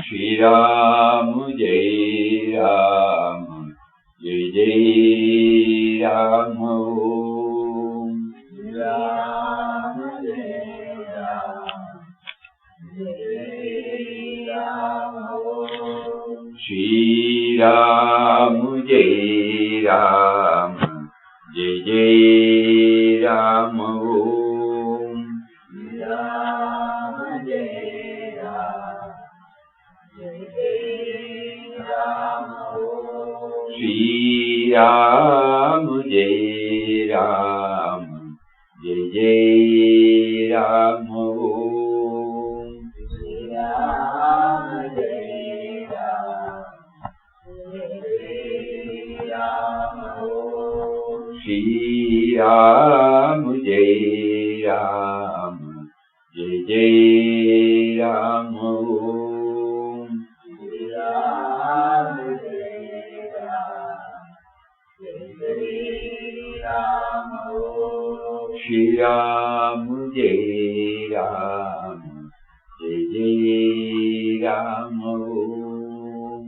Shri Ram Jai Ram Jai Jai Ram Om. Shri Ram Jai Ram Jai Ram Om. Shri Ram Jai Ram Jai Jai Ram Om. Shri Ram Jai Ram Jai Jai Ram Om. Shri Ram Jai Ram Jai Jai Ram Om. Shri Ram Jai Ram Jai Jai Ram Om. Shri Ram Jai Ram Jai Jai Ram Om.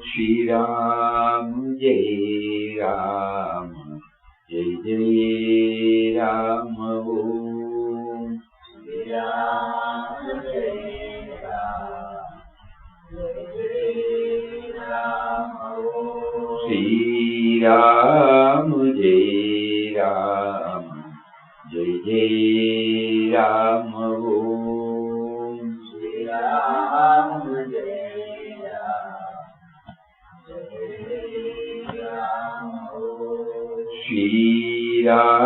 Shri Ram Jai Ram Jai Jai Ram Om. Shri Ram Jai Ram Jai Jai Ram Om. Shri Ram Jai Ram Jai Jai Ram Om. Shri Ram Jai Ram Jai Jai Ram Om. Shri Ram Jai Ram Jai Jai Ram Om. Shri Ram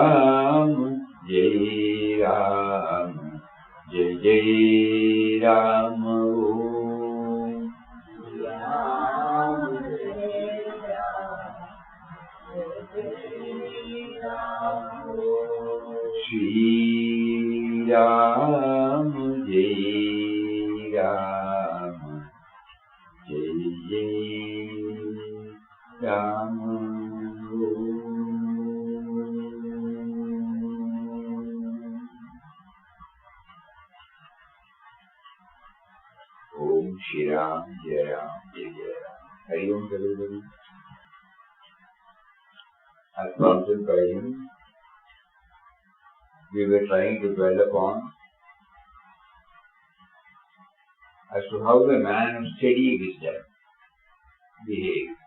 Jai Ram Jai Jai Ram Om. Shri Ram Jai Ram Shri Ram Jai Ram Jai Jai Ram Om. Shri Ram Jai Ram Jai Jai Ram Om. Shri Ram Jai Ram Jai Jai Ram Om. Shri Ram Jai Ram Jai Jai Ram. Hari Om everybody. As prompted by him, we were trying to dwell upon as to how a man of steady wisdom behaves.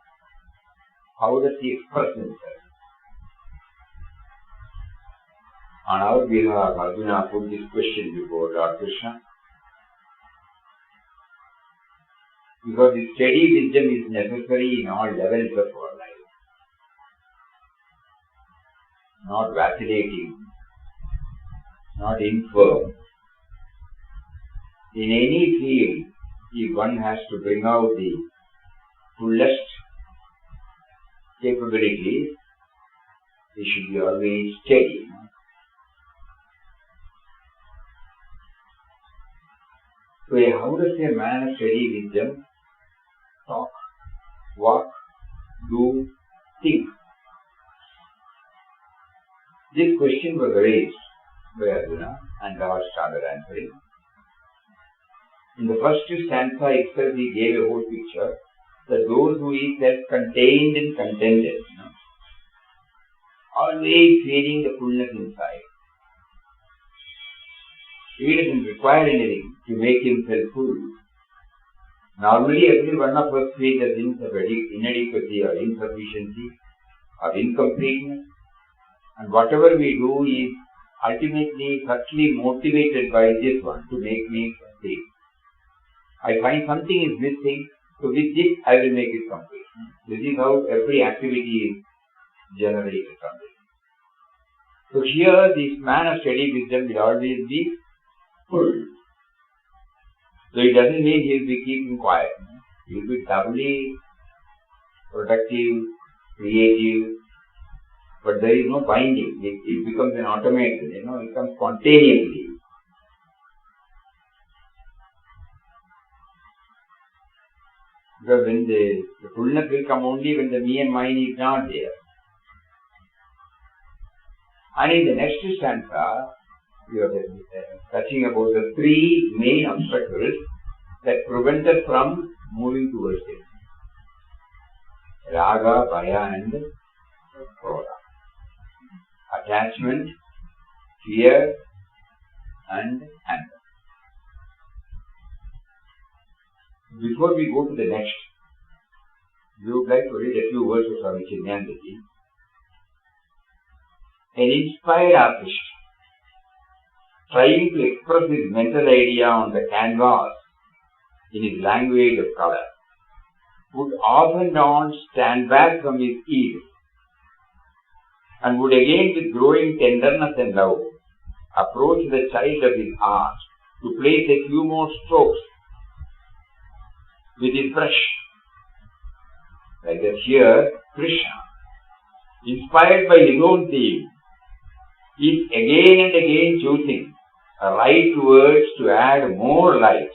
How does he express himself? On our behalf, Arjuna put this question before Lord Krishna, because this steady wisdom is necessary in all levels of our life. Not vacillating, not infirm. In any field, if one has to bring out the fullest capabilities, he should be always steady. So how does a man of steady wisdom talk, walk, do, think? This question was raised by Arjuna and Lord started answering. In the first stanza itself, he gave a whole picture that those who is self-contained and contented, always feeling the fullness inside. He doesn't require anything to make himself full. Normally, every one of us feels a sense of inadequacy or insufficiency or incompleteness, and whatever we do is ultimately firstly motivated by this one to make me complete. I find something is missing, so with this I will make it complete. This is how every activity is generated from this. So here this man of steady wisdom will always be full. So it doesn't mean he will be keeping quiet. He will be doubly productive, creative, but there is no binding. It becomes an automation, it comes spontaneously. Because when the fullness will come only when the me and mine is not there. And in the next stanza, we are touching about the three main obstacles that prevent us from moving towards it. Raga, Bhaya and Krodha. Attachment, fear and anger. Before we go to the next, we would like to read a few words of Swami Chinmayanandaji. An inspired artist, trying to express his mental idea on the canvas in his language of color, would often not stand back from his ease and would again with growing tenderness and love approach the child of his art to place a few more strokes with his brush. Like that here, Krishna, inspired by his own theme, is again and again choosing right words to add more light.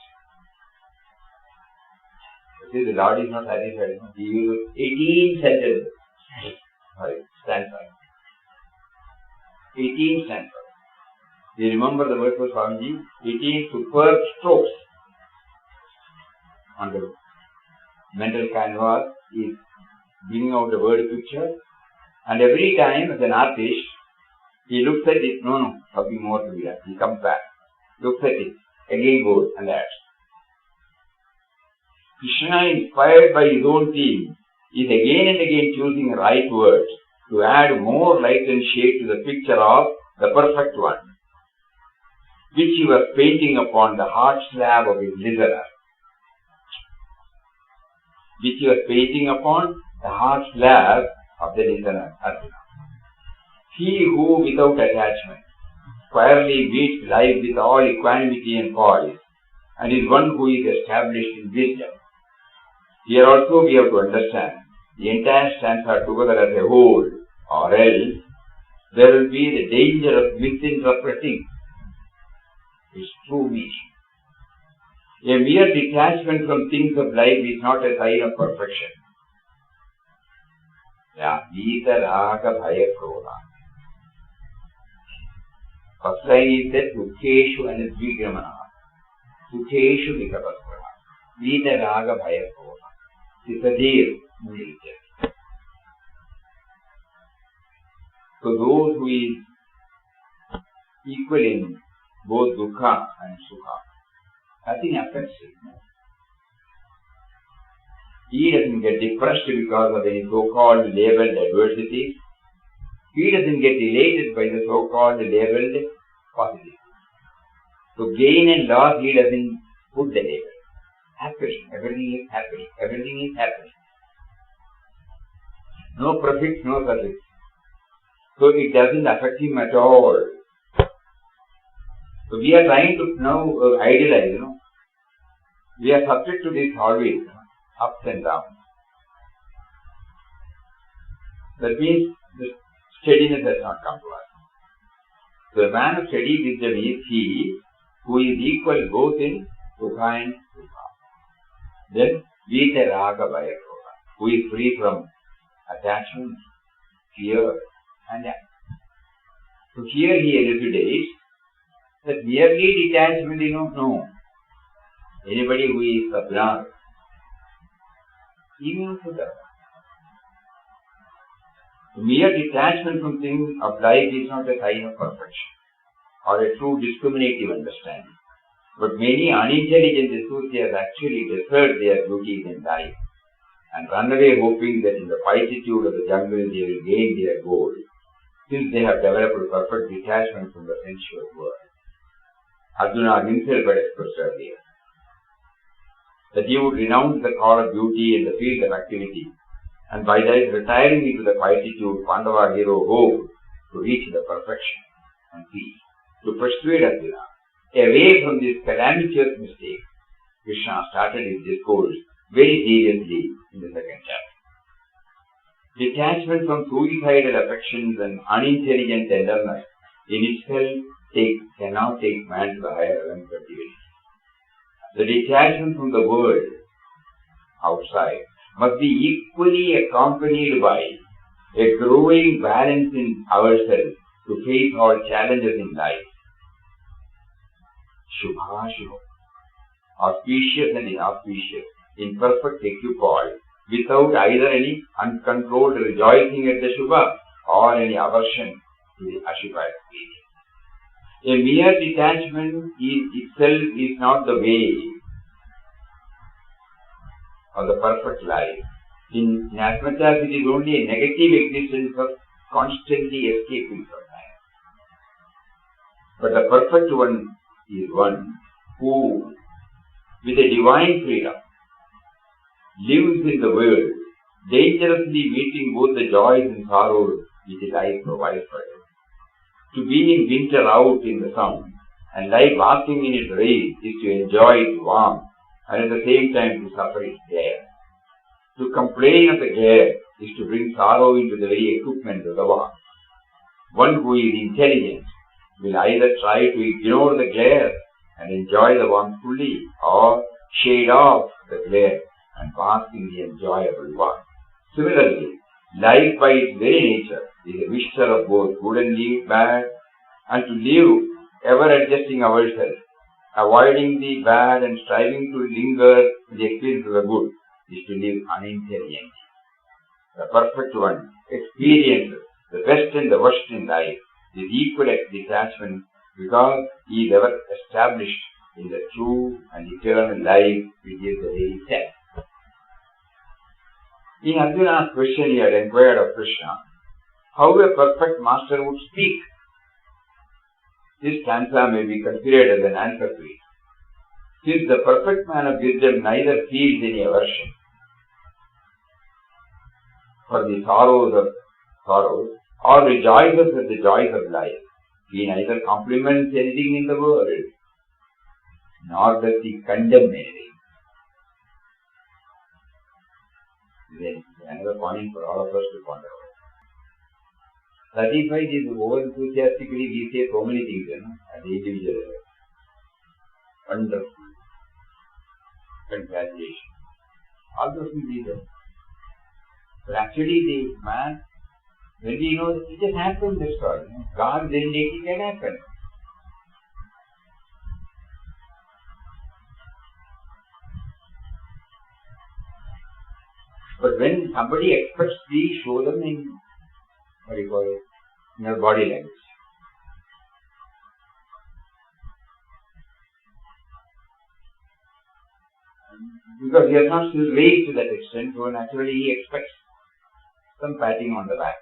See, the Lord is not satisfied. He uses 18 sentences. Stanzas. 18 stanzas. You remember the words of Swamiji? 18 superb strokes on the mental canvas is bringing out the word picture, and every time as an artist he looks at it, no, something more to be done. He comes back, looks at it, again goes and adds. Krishna, inspired by his own theme, is again and again choosing right words to add more light and shade to the picture of the perfect one, which he was painting upon the heart slab of his listener. Which he was painting upon the heart slab of the listener, Arjuna. He who, without attachment, squarely meets life with all equanimity and poise, and is one who is established in wisdom. Here also we have to understand the entire stanza together as a whole, or else there will be the danger of misinterpreting its true meaning. A mere detachment from things of life is not a sign of perfection. Vita Raga Bhaya Krodha. First line is that Dukkeshu Anadvigramana. Dukkeshu Vikapasvara. Vita Raga Bhaya Krodha. Sisadir Mudilja. So those who is equal in both Dukkha and Sukha, nothing affects him. He doesn't get depressed because of any so-called labeled adversity. He doesn't get elated by the so-called labeled positivity. So gain and loss, he doesn't put the label. Happening, everything is happening, everything is happening. No prefix, no suffix. So it doesn't affect him at all. So we are trying to now idealize, We are subject to this always, ups and downs. That means the steadiness has not come to us. So a man of steady wisdom is he who is equal both in Sukha and Sukha. Then Vita Raga Bhaya Krodha, who is free from attachment, fear and anger. So here he elucidates that merely detachment, no. Anybody who is Sadhana, even Sudha. Mere detachment from things of life is not a sign of perfection or a true discriminative understanding. But many unintelligent enthusiasts actually desert their duties in life and run away hoping that in the quietude of the jungle they will gain their goal, since they have developed a perfect detachment from the sensual world. Arjuna himself had expressed earlier that he would renounce the call of duty in the field of activity, and by that retiring into the quietude, Pandava hero hoped to reach the perfection and peace. To persuade Arjuna away from this calamitous mistake, Krishna started his discourse very seriously in the second chapter. Detachment from suicidal affections and unintelligent tenderness in itself cannot take man to the higher realms of divinity. The detachment from the world outside must be equally accompanied by a growing balance in ourselves to face all challenges in life. Shubha Shubha, auspicious and inauspicious, in perfect equipoise, without either any uncontrolled rejoicing at the Shubha or any aversion to the Ashubha experience. A mere detachment itself is not the way of the perfect life. In as much as it is only a negative existence of constantly escaping from life. But the perfect one is one who, with a divine freedom, lives in the world, dangerously meeting both the joys and sorrows which life provides for him. To be in winter out in the sun and lie basking in its rays is to enjoy its warmth and at the same time to suffer its glare. To complain of the glare is to bring sorrow into the very equipment of the warmth. One who is intelligent will either try to ignore the glare and enjoy the warmth fully, or shade off the glare and bask in the enjoyable warmth. Similarly, life by its very nature is a mixture of both good and bad, and to live ever adjusting ourselves, avoiding the bad and striving to linger in the experience of the good, is to live unintelligently. The perfect one experiences the best and the worst in life with equal detachment because he is ever established in the true and eternal life which is the very self. In Arjuna's question he had inquired of Krishna how a perfect master would speak. This stanza may be considered as an answer to it. Since the perfect man of wisdom neither feels any aversion for the sorrows or rejoices at the joys of life, he neither compliments anything in the world, nor does he condemn anything. This is another point for all of us to ponder over. Satisfied is over-enthusiastically, we say so many things at the individual level. Wonderful. Congratulations. All those things we do. But actually the man, when we know that it just happened, that's all. God didn't make it can happen. But when somebody expects, we show them in, in our body language. Because he has not still raised to that extent, so naturally he expects some patting on the back.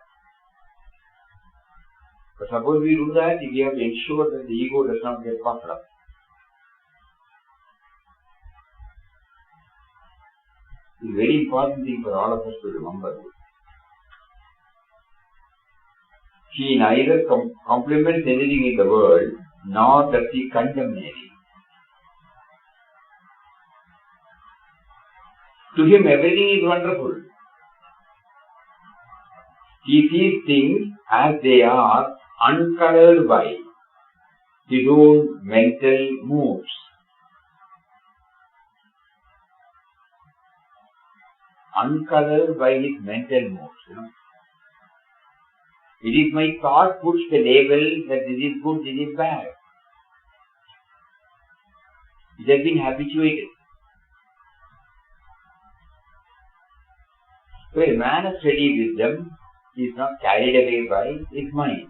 But suppose we do that, we have to ensure that the ego does not get puffed up. It's a very important thing for all of us to remember this. He neither compliments anything in the world, nor does he condemn anything. To him everything is wonderful. He sees things as they are, uncolored by his own mental moods. Uncolored by his mental moods. It is my thought puts the label that this is good, this is bad. It has been habituated. So a man of steady wisdom is not carried away by his mind,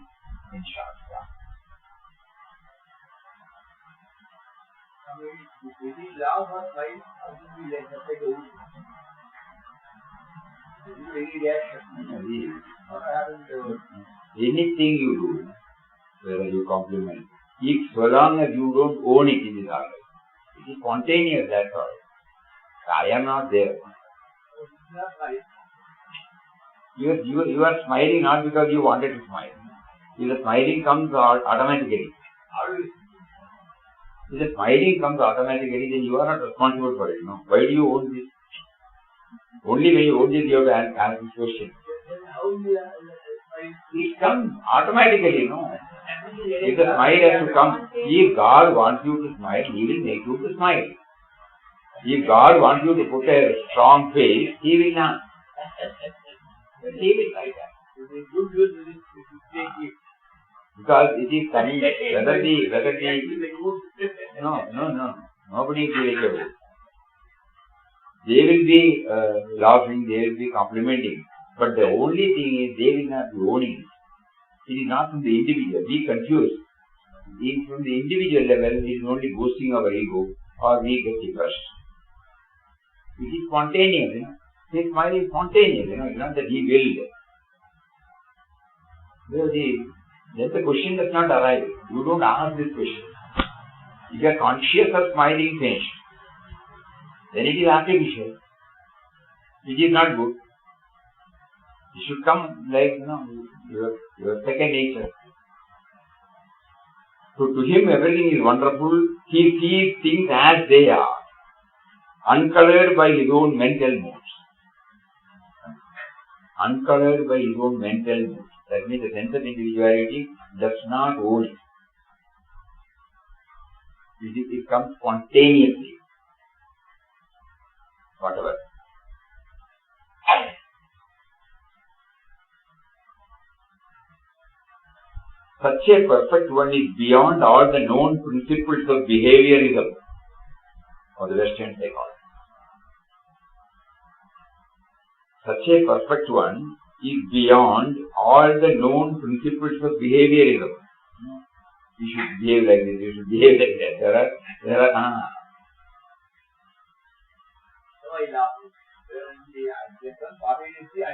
in short. Is it love or fight? How do we let us take over? Is it any reaction? What happens to anything you do, whether you compliment, if so long as you don't own it, it is alright. It is spontaneous, that's all. I am not there. it's not right. You are smiling not because you wanted to smile. If the smiling comes automatically. How do you? If the smiling comes automatically, then you are not responsible for it. No? Why do you own this? Only when you own this, you have to ask this question. Then how do you smile? It comes automatically, no? If the smile has to come, if God wants you to smile, He will make you to smile. If God wants you to put a strong face, He will not. He will like that. It is good use, it is take it. Because it is coming, no. Nobody will be like a They will be laughing, they will be complimenting. But the only thing is they will not be owning it. It is not from the individual. Be confused. From the individual level, it is only boosting our ego or we get depressed. It is spontaneous, His smile is spontaneous, It's not that he willed. Then the question does not arise. You don't ask this question. If you are conscious of smiling face, then it is artificial. It is not good. It should come like, your second nature. So to him everything is wonderful. He sees things as they are, uncolored by his own mental moods. Uncolored by his own mental moods. That means the sense of individuality does not own it. It comes spontaneously. Whatever. Such a perfect one is beyond all the known principles of behaviorism or the Western psychology. Such a perfect one is beyond all the known principles of behaviorism. You should behave like this, you should behave like that. There are So I laugh.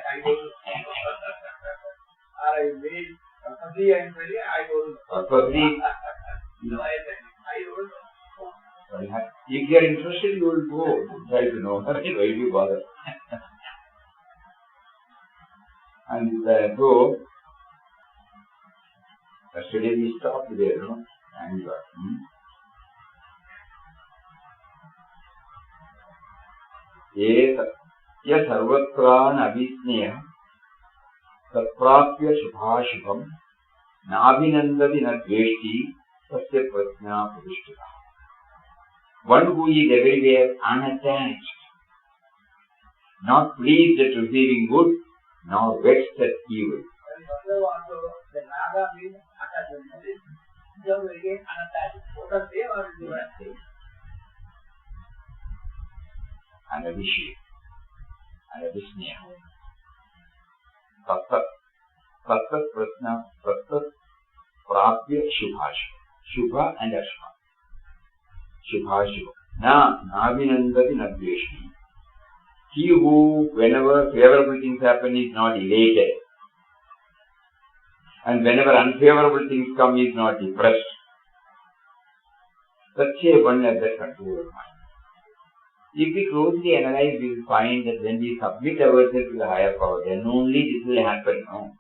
I don't I made purposely and really I don't purposely. So I don't know. If you are interested, you will go try to know. Why do you bother? And so, yesterday we stopped there, And ये सर्वत्रान अविस्नेय तत्प्राप्य शुभाशुभम नाभिनंदति न द्वेष्टि तस्य प्रज्ञा प्रतिष्ठिता. One who is everywhere unattached, not pleased at receiving good, nor vexed at evil. Also, the Naga means attachment. So again, unattached. What are they or different? Anavishya, Anavisneya. Tattat prajna, tattat prapya shubhashubha. Shubha and ashubha. Shubhashubha. Navinandati nadveshti. He who, whenever favorable things happen, is not elated. And whenever unfavorable things come, is not depressed. Such a one has the control of mind. If we closely analyze, we will find that when we submit ourselves to the higher power, then only this will happen. No?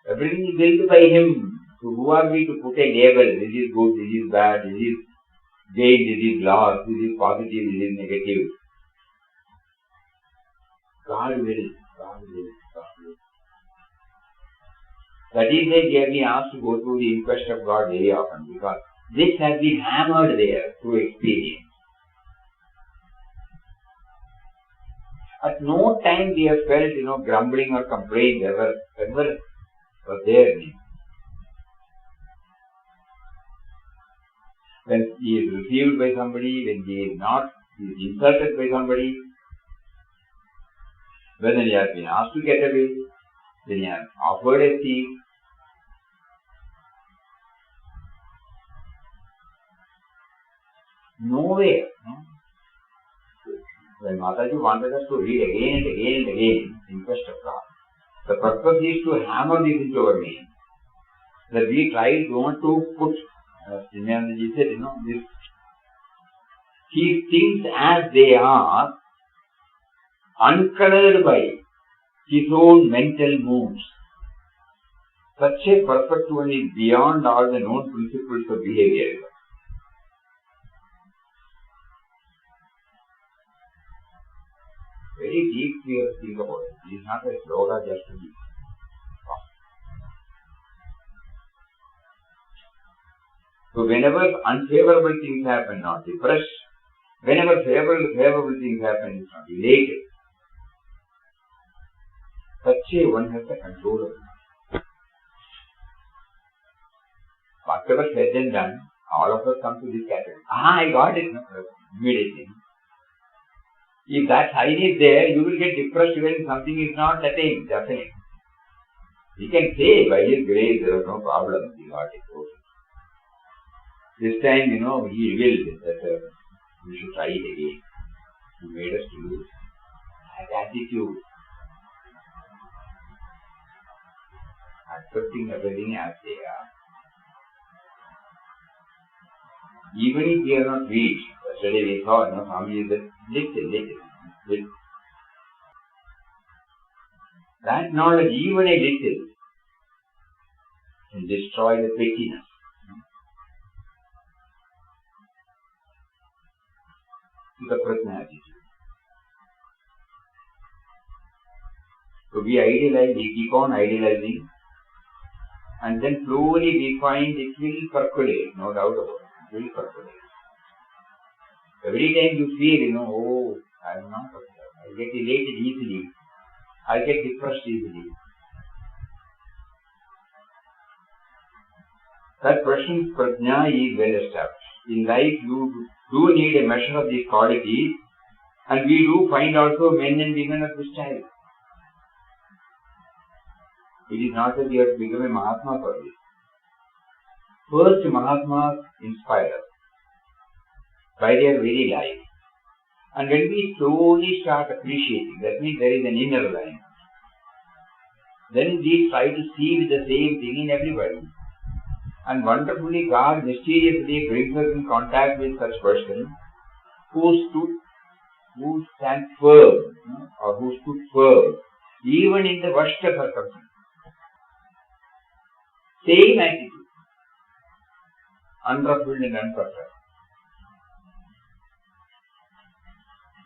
Everything is built by him. So who are we to put a label? This is good, this is bad, this is gain, this is loss, this is positive, this is negative. God will. That is why we have been asked to go through the inquest of God very often, because this has been hammered there through experience. At no time we have felt, grumbling or complaint ever was there. When he is received by somebody, when he is not, he is insulted by somebody, whether he has been asked to get away, when he has offered a seat, nowhere. When Mataji wanted us to read again and again and again in Inquest of God, the purpose is to hammer this into our mind. That we want to put, as Chinmayanandaji said, this, he thinks as they are, uncolored by his own mental moods. Such a perfect one is beyond all the known principles of behavior. Very deep we have to think about it. It is not a sloga just to be. So whenever unfavorable things happen, not depressed. Whenever favorable things happen, it's not elated. Such a one has the control of it. Whatever said and done, all of us come to this category. I got it immediately. If that sign is there, you will get depressed when something is not attained, definitely. He can say, by His grace, there was no problem, he got it. This time, He revealed that we should try it again. He made us to use that attitude. Accepting everything as they are. Even if we are not reached, yesterday we saw, Swami is little. That knowledge, even a little, can destroy the pettiness. The Prajna attitude. So we idealize, we keep on idealizing, and then slowly we find it will percolate, no doubt about it. It will percolate. Every time you feel, I am not upset. I get elated easily. I get depressed easily. That person's prajna is well established. In life, you do need a measure of these qualities, and we do find also men and women of this type. It is not that we have to become a Mahatma for this. First, Mahatmas inspire us by their very life. And when we slowly start appreciating, that means there is an inner alignment. Then we try to see the same thing in everybody. And wonderfully, God mysteriously brings us in contact with such person who stands firm, or who stood firm, even in the worst of circumstances. Same attitude, unruffled and unperturbed.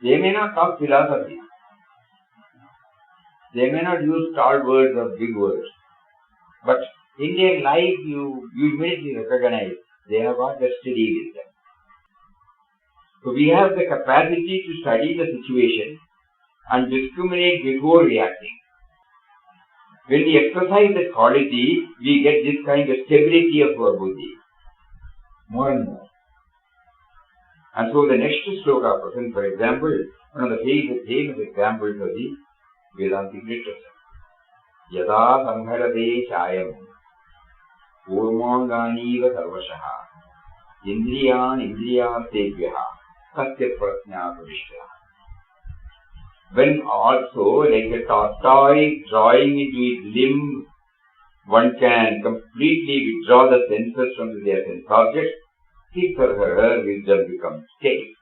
They may not talk philosophy. They may not use tall words or big words. But in their life, you immediately recognize they have got the steady with them. So we have the capacity to study the situation and discriminate before reacting. When we exercise that quality, we get this kind of stability of our buddhi. More and more. And so the next sloka present, for example, one of the famous examples of the Vedantic literature. Yada samharade chayam urmanganiva sarvashaha indriyartebhyaha satya prajna pradishta. When also, like a tortoise drawing into its limb, one can completely withdraw the senses from their sense objects, his or her wisdom becomes steady.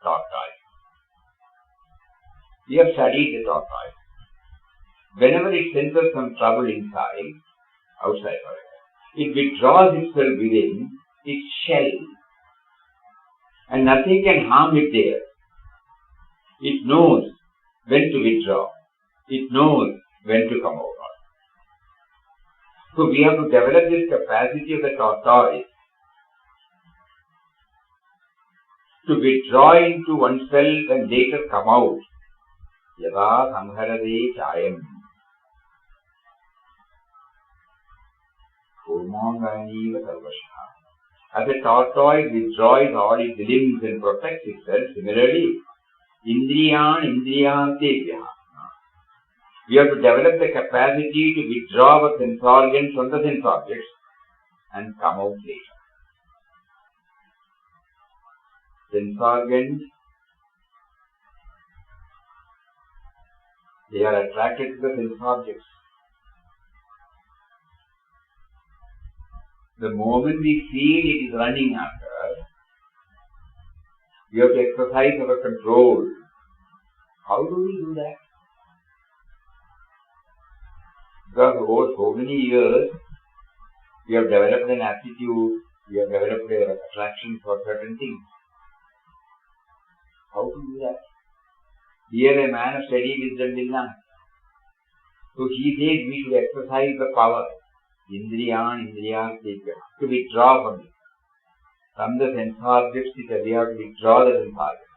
Tortoise. We have studied the tortoise. Whenever it senses some trouble outside, it withdraws itself within its shell. And nothing can harm it there. It knows when to withdraw. It knows when to come out. So we have to develop this capacity of the tortoise to withdraw into oneself and later come out. Yada samharade chayam urmanganiva sarvashaha. As a tortoise withdraws all its limbs and protects itself, similarly, indriyartebhyaha. We have to develop the capacity to withdraw our sense organs from the sense objects and come out later. Sense organs, they are attracted to the sense objects. The moment we feel it is running after us, we have to exercise our control. How do we do that? Because over so many years, we have developed an aptitude, we have developed an attraction for certain things. How to do that? Here a man of steady wisdom will not. So he says we should exercise the power, indriyartebhyaha, to withdraw from it. From the sense objects, we have to withdraw the sense objects.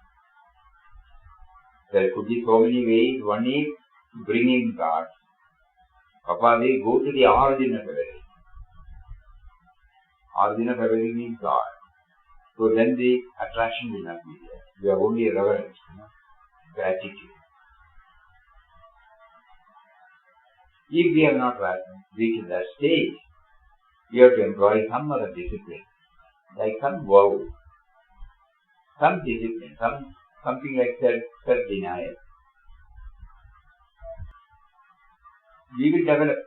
There could be so many ways. One is to bring in God. Papa will go to the origin of everything. Origin of everything means God. So then the attraction will not be there. We have only reverence, gratitude. If we have not reached that stage, we have to employ some other discipline, like some vow, some discipline, something like self-denial. We will develop.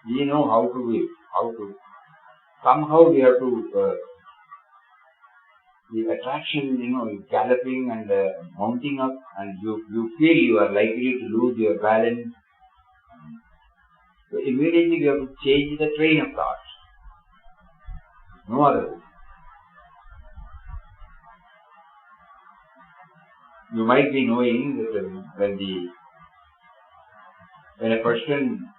We know how to live, somehow we have to, the attraction, is galloping and mounting up, and you feel you are likely to lose your balance. So immediately we have to change the train of thought. No other way. You might be knowing that when a person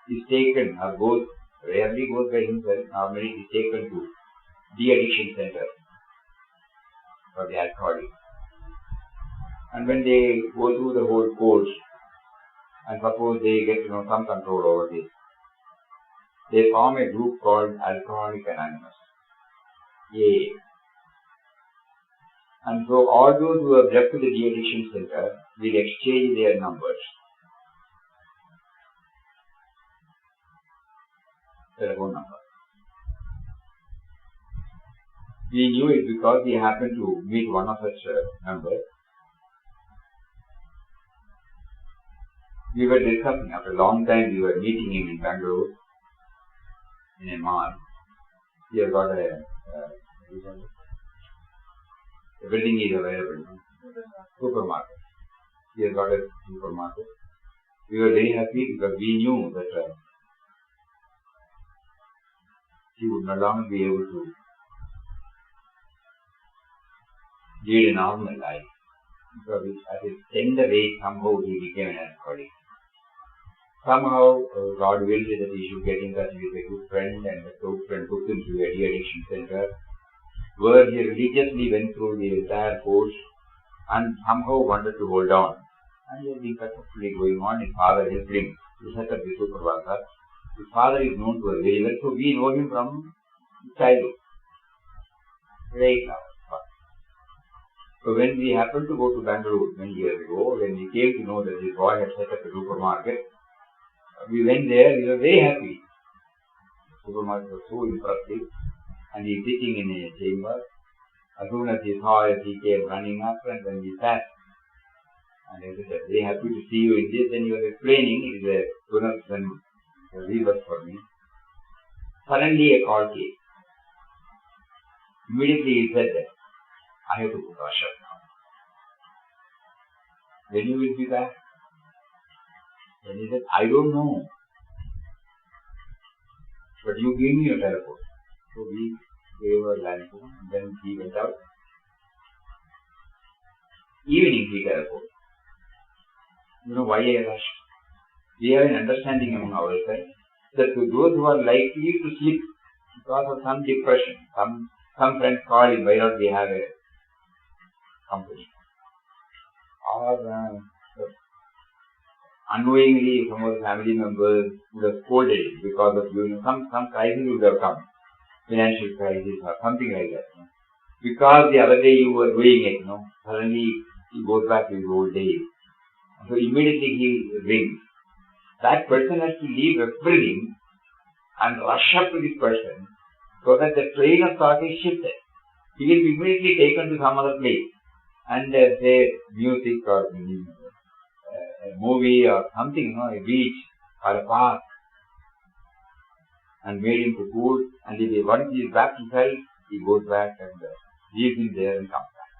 is taken or rarely goes by himself, normally is taken to de-addiction center for the alcoholic. And when they go through the whole course, and suppose they get some control over this, they form a group called Alcoholics Anonymous, AA. And so all those who have left to the de-addiction center will exchange their numbers, telephone number. We knew it because we happened to meet one of such numbers. We were discussing, after a long time we were meeting him in Bangalore, in a mall. He has got everything is available. Supermarket. He has got a supermarket. We were very happy because we knew that he would no longer be able to lead a normal life. Because at his tender age, somehow he became an alcoholic. Somehow, God willed that he should get in touch with a good friend, and the good friend took him to a de-addiction center, where he religiously went through the entire course and somehow wanted to hold on. And he has been successfully going on. His father helped him to set up the Supervasa. His father is known to us very well, so we know him from childhood. Right now. So when we happened to go to Bangalore many years ago, when we came to know that his boy had set up a supermarket, we went there, we were very happy. The supermarket was so impressive, and he sitting in a chamber. As soon as he saw us, he came running up, and then we sat. And I said, very happy to see you in this. Then he was explaining, it is a Punarsan rebirth for me. Suddenly a call came. Immediately he said that, I have to put Asha now. When you will be back? Then he said, I don't know. But you give me your telephone. So we gave our landphone, and then he went out. Evening he telephoned. You know why I rushed? We have an understanding among ourselves that to those who are likely to slip because of some depression, some friends call him, why not we have a company? Or unknowingly some of the family members would have scolded him because of some crisis would have come, financial crisis or something like that. Because the other day you were doing it, suddenly he goes back to his old days. So immediately he rings. That person has to leave everything and rush up to this person so that the train of thought is shifted. He will be immediately taken to some other place and say music or a movie or something, a beach or a park, and made him to cool. And once he is back to self, he goes back and leaves him there and comes back.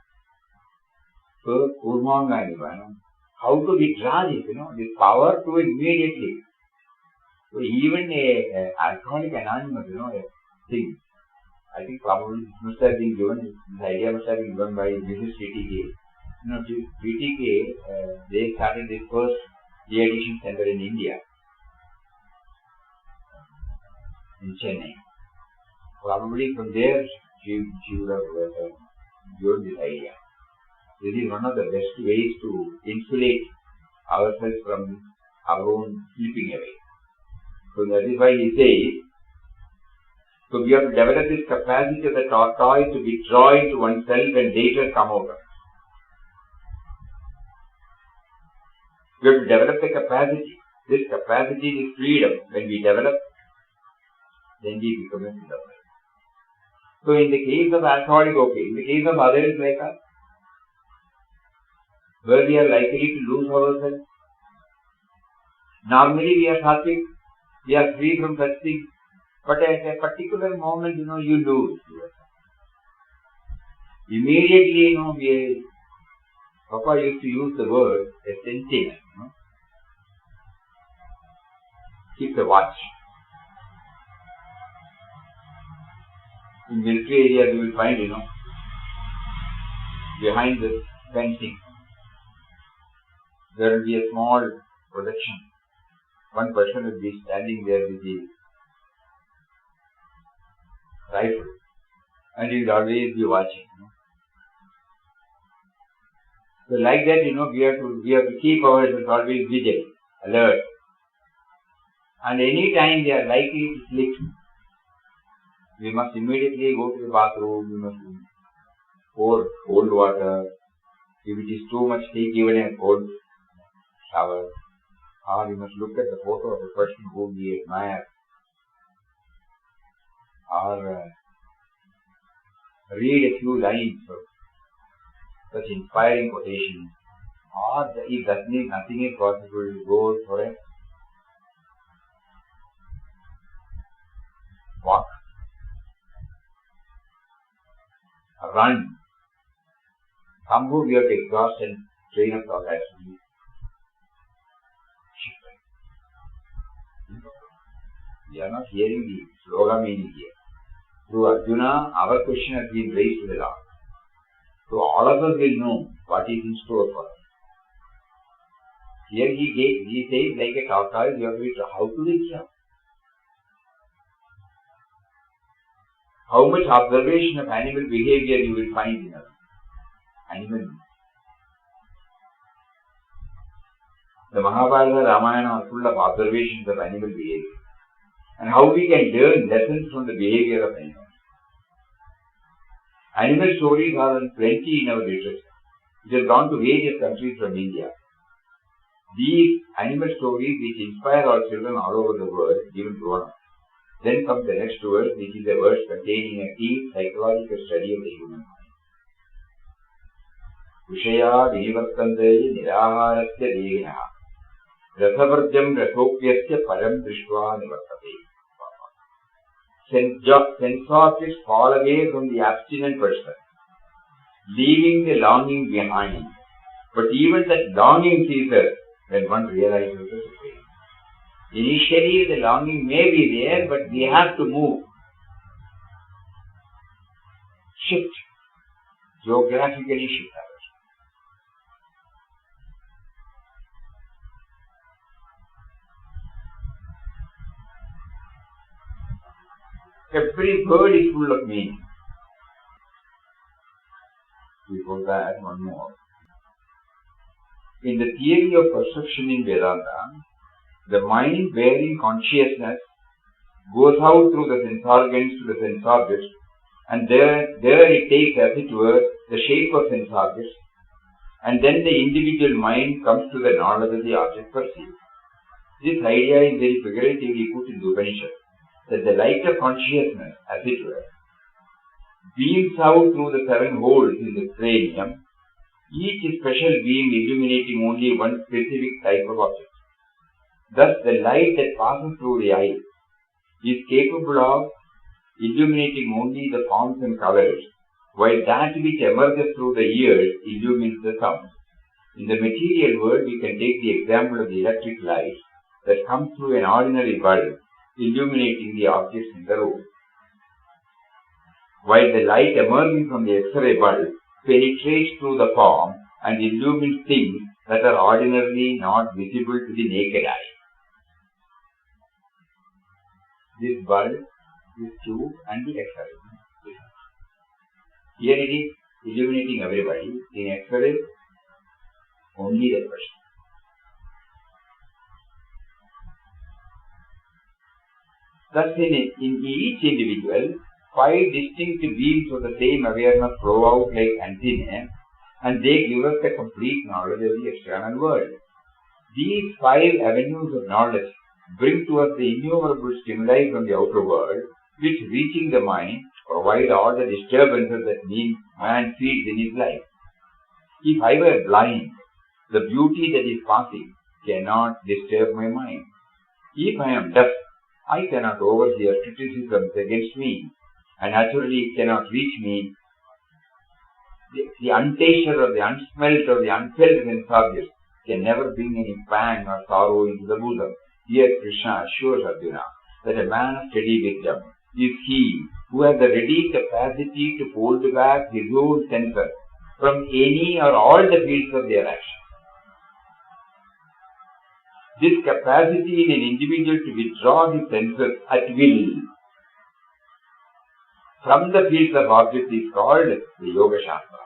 So, how to withdraw this, this power to immediately. So even a Alcoholics Anonymous, a thing, I think probably this must have been given, this idea must have been given by Mrs. TTK. TTK, they started this first de-addiction center in India, in Chennai. Probably from there, she would have given this idea. This is one of the best ways to insulate ourselves from our own slipping away. So that is why he says, so we have to develop this capacity of the tortoise to withdraw into oneself and later come out of it. We have to develop the capacity. This capacity is freedom. When we develop, then we become a philosopher. So in the case of alcoholic, okay. In the case of others like us, where we are likely to lose ourselves, normally we are sattvic, we are free from such things, but at a particular moment, you lose yourself. Immediately, Papa used to use the word a sentinel. Keep a watch. In military areas, you will find, behind the fencing, there will be a small projection. One person will be standing there with the rifle, and he will always be watching. So like that, we have to keep ourselves always vigilant, alert. And any time they are likely to slip, we must immediately go to the bathroom, we must pour cold water. If it is too much, take even a cold shower. Or we must look at the photo of a person whom we admire. Or read a few lines of such inspiring quotations. Or if nothing is possible, go for a walk, run. Somehow we have to exhaust and train up our actions. We are not hearing the sloga meaning here. Through Arjuna, our question has been raised to the Lord. So all of us will know what is in store for us. Here he says, like a tortoise, you have to try how to reach out. How much observation of animal behavior you will find in us. Animal. The Mahabharata, Ramayana are full of observations of animal behavior. And how we can learn lessons from the behavior of animals. Animal stories are plenty in our literature. It has gone to various countries from India. These animal stories which inspire our children all over the world, even grown up. Then comes the next verse, which is a verse containing a deep psychological study of the human mind. Vishaya vinivartande niraharasya devinaha rasavarjam rasopyasya param drishva nivartate. Sense objects fall away from the abstinent person, leaving the longing behind. But even that longing ceases when one realizes the suffering. Initially, the longing may be there, but we have to move, shift, geographically shift ourselves. Every word is full of meaning. Before that, one more. In the theory of perception in Vedanta, the mind bearing consciousness goes out through the sense organs to the sense objects, and there it takes, as it were, the shape of sense objects, and then the individual mind comes to the knowledge of the object perceived. This idea is very figuratively put in the Upanishad, that the light of consciousness, as it were, beams out through the 7 holes in the cranium, each special beam illuminating only one specific type of object. Thus, the light that passes through the eye is capable of illuminating only the forms and colors, while that which emerges through the ears illumines the sound. In the material world, we can take the example of the electric light that comes through an ordinary bulb, illuminating the objects in the room, while the light emerging from the X-ray bulb penetrates through the form and illumines things that are ordinarily not visible to the naked eye. This bulb, this tube, and the X-ray. Here it is illuminating everybody. In X-ray, only that person. Thus, in each individual, 5 distinct beams of the same awareness flow out like antennae, and they give us a complete knowledge of the external world. These 5 avenues of knowledge bring to us the innumerable stimuli from the outer world, which, reaching the mind, provide all the disturbances that man feels in his life. If I were blind, the beauty that is passing cannot disturb my mind. If I am deaf, I cannot overhear criticisms against me, and naturally it cannot reach me the untasted or the unsmelt or the unfelt sense objects can never bring any pang or sorrow into the bosom. Here Krishna assures Arjuna that a man of steady wisdom is he who has the ready capacity to hold back his own senses from any or all the fields of their action. This capacity in an individual to withdraw his senses at will from the fields of objects is called the Yoga Shastra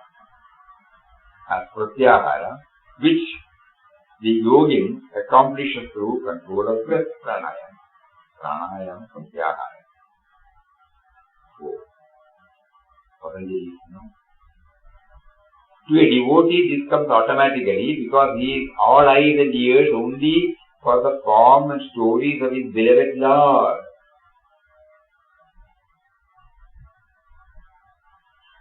as Pratyahara, which the yogin accomplishes through control of breath, pranayama. Pranayama, Pratyahara. To a devotee, this comes automatically because he is all eyes and ears only for the form and stories of his beloved Lord.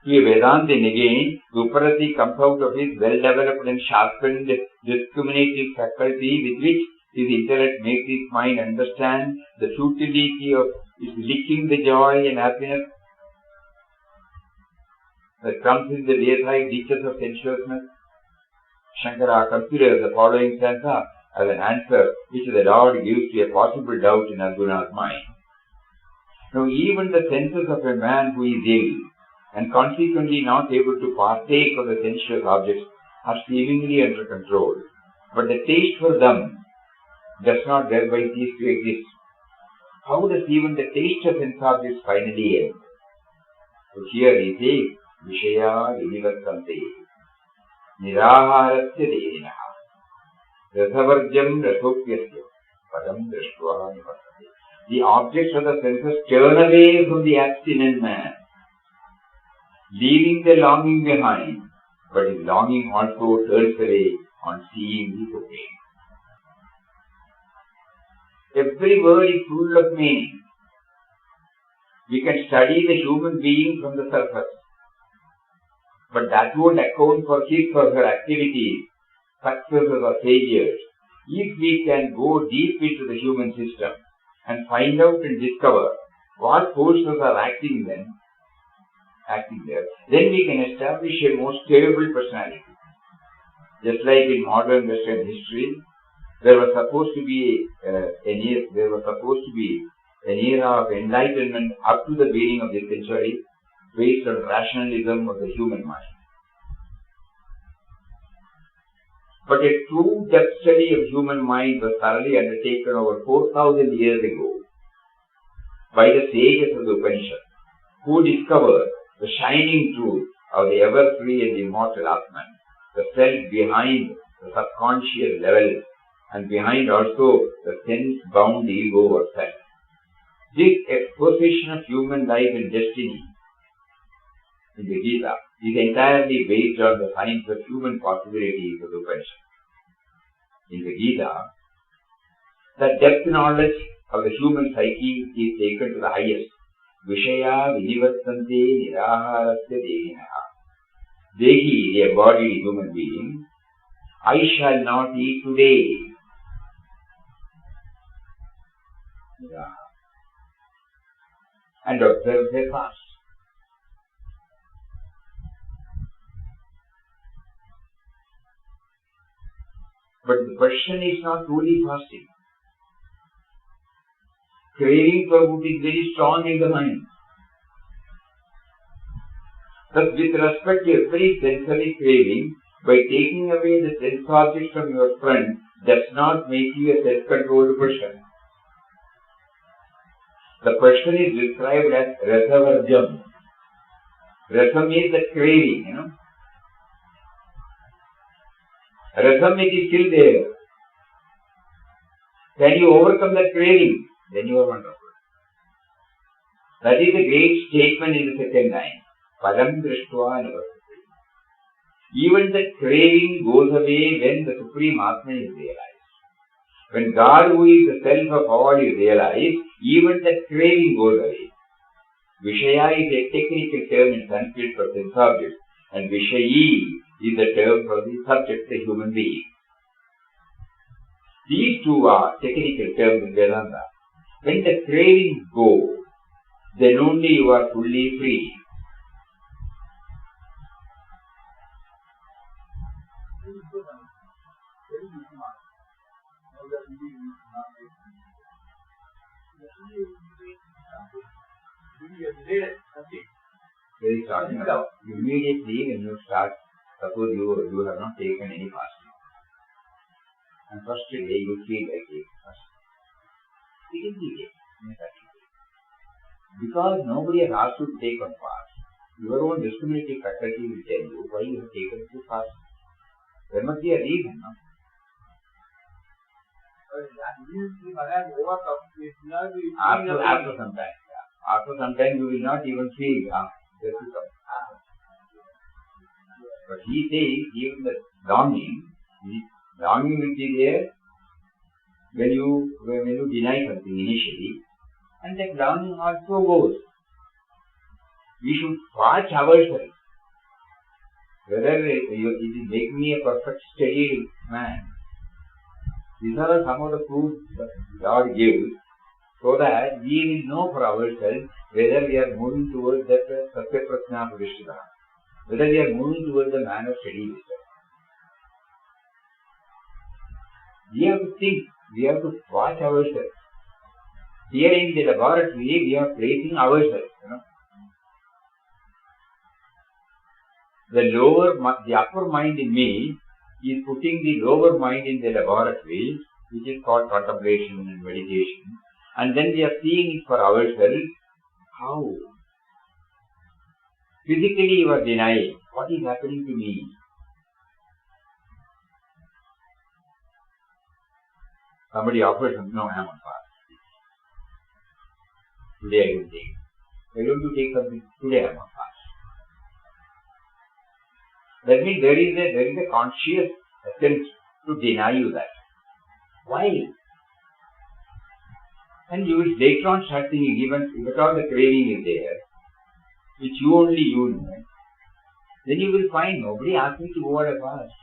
To a Vedantin again, Uparati comes out of his well-developed and sharpened discriminative faculty with which his intellect makes his mind understand the futility of licking the joy and happiness that comes in the daylight ditches of sensuousness. Shankara considers the following stanza as an answer which the Lord gives to a possible doubt in Arjuna's mind. Now, even the senses of a man who is ill and consequently not able to partake of the sensuous objects are seemingly under control, but the taste for them does not thereby cease to exist. How does even the taste of sense objects finally end? So here he says, Vishaya Vinivartante Niraharasya Devinaha Rasavarjam Rasopyasya Padam Drashtva Nivartate. The objects of the senses turn away from the abstinent man, leaving the longing behind, but his longing also turns away on seeing his obeying. Every word is full of meaning. We can study the human being from the surface, but that won't account for his or her activities, successes or failures. If we can go deep into the human system and find out and discover what forces are acting there, then we can establish a more stable personality. Just like in modern Western history, there was supposed to be an era of enlightenment up to the beginning of this century, based on rationalism of the human mind. But a true depth study of human mind was thoroughly undertaken over 4,000 years ago by the sages of the Upanishad, who discovered the shining truth of the ever-free and immortal Atman, the self behind the subconscious level and behind also the sense-bound ego or self. This exposition of human life and destiny in the Gita is entirely based on the science of human possibilities of the Upanishad. In the Gita, the depth knowledge of the human psyche is taken to the highest. Vishaya Vinivartante Niraharasya Devinaha. Dehi, the embodied human being, I shall not eat today. And observe their fast. But the question is not truly fasting. Craving for food is very strong in the mind. Thus, with respect to every sensory craving, by taking away the sense objects from your front does not make you a self-controlled person. The person is described as Rasavarjam. Rasam is the craving, Rasam, it is still there. Can you overcome that craving? Then you are wonderful. That is a great statement in the second line. Param Drishtva Nivasati. Even the craving goes away when the Supreme Atma is realized. When God, who is the self of all, is realized, even the craving goes away. Vishaya is a technical term in Sanskrit for sense object, and Vishayi is the term for the subject, the human being. These two are technical terms in Vedanta. When the cravings go, then only you are fully free. Very starting about immediately when you start, suppose you have not taken any fasting, and first day you feel like taking fasting. It is delay in a certain way. Because nobody has asked you to take on fast. Your own discriminative faculty will tell you why you have taken to fast. There must be a reason, no? After some time. After some time you will not even feel there is some. But he says even the longing will be there when you deny something initially, and that longing also goes. We should watch ourselves whether it is making me a perfect steady man. These are some of the proofs that God gives, so that we will know for ourselves whether we are moving towards that Satya Prajna Pradishtha, whether we are moving towards the man of steady wisdom. We have to think, we have to watch ourselves. Here in the laboratory, we are placing ourselves, The upper mind in me is putting the lower mind in the laboratory, which is called contemplation and meditation, and then we are seeing it for ourselves. How? Physically you are denying. What is happening to me? Somebody offers something, no, I am on fast. Today I will take. Why don't you take something? Today I am on fast. That means there is a conscious attempt to deny you that. Why? And you will later on start thinking, even if at all the craving is there, which only you know, then you will find nobody asked me to go on a fast.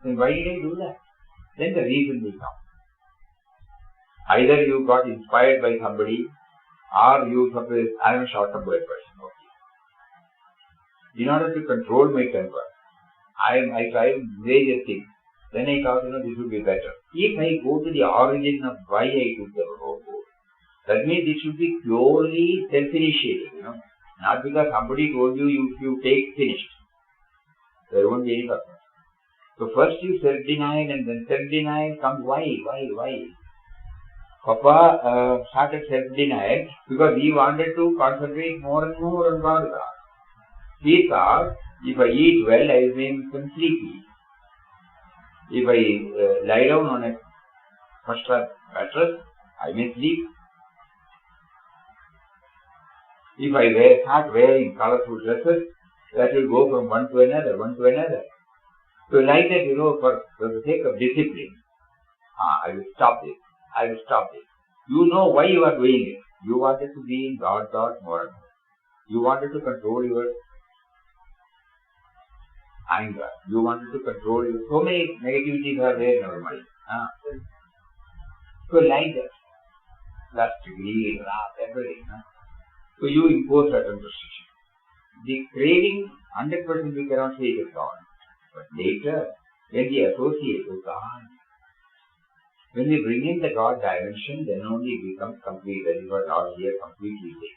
Then why did I do that? Then the reason will come. Either you got inspired by somebody, or you suppose, I am a short-tempered person. Okay. In order to control my temper, I tried various things. Then I thought, this would be better. If I go to the origin of why I took the road, that means it should be purely self-initiated, Not because somebody told you, if you take, finished. There won't be any purpose. So first you self-denial, and then self-denial comes why? Papa started self-denial because he wanted to concentrate more and more on God. He thought, if I eat well, I will become sleepy. If I lie down on a first-class mattress, I may sleep. If I start wearing colorful dresses, that will go from one to another. So like that, for the sake of discipline, I will stop this. You know why you are doing it. You wanted to be in God's thought more and more. You wanted to control your anger. You wanted to control your... So many negativities are there in our mind. So like that. Lust, greed, wrath, everything. So you impose certain restrictions. The craving, 100% we cannot say it is gone. But later, when we associate with God, when we bring in the God dimension, then only it becomes complete. That is what Lord here completely says.